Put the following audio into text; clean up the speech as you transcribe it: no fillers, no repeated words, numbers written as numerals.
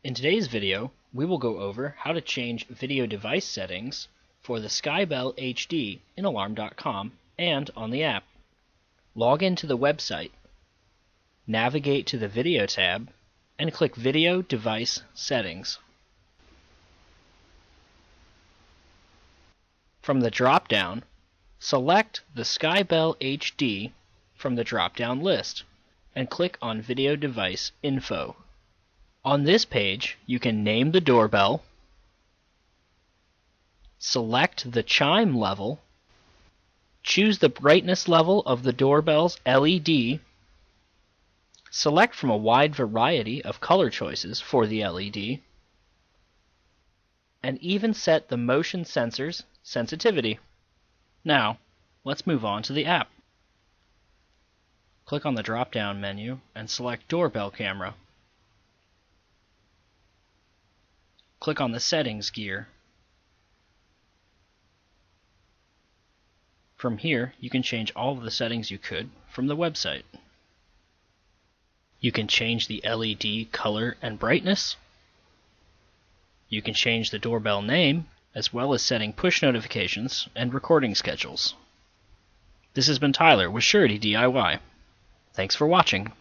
In today's video, we will go over how to change video device settings for the SkyBell HD in Alarm.com and on the app. Log into the website, navigate to the Video tab, and click Video Device Settings. From the drop-down, select the SkyBell HD from the drop-down list and click on Video Device Info. On this page, you can name the doorbell, select the chime level, choose the brightness level of the doorbell's LED, select from a wide variety of color choices for the LED, and even set the motion sensor's sensitivity. Now, let's move on to the app. Click on the drop-down menu and select Doorbell Camera. Click on the Settings gear. From here, you can change all of the settings you could from the website. You can change the LED color and brightness. You can change the doorbell name, as well as setting push notifications and recording schedules. This has been Tyler with Surety DIY. Thanks for watching.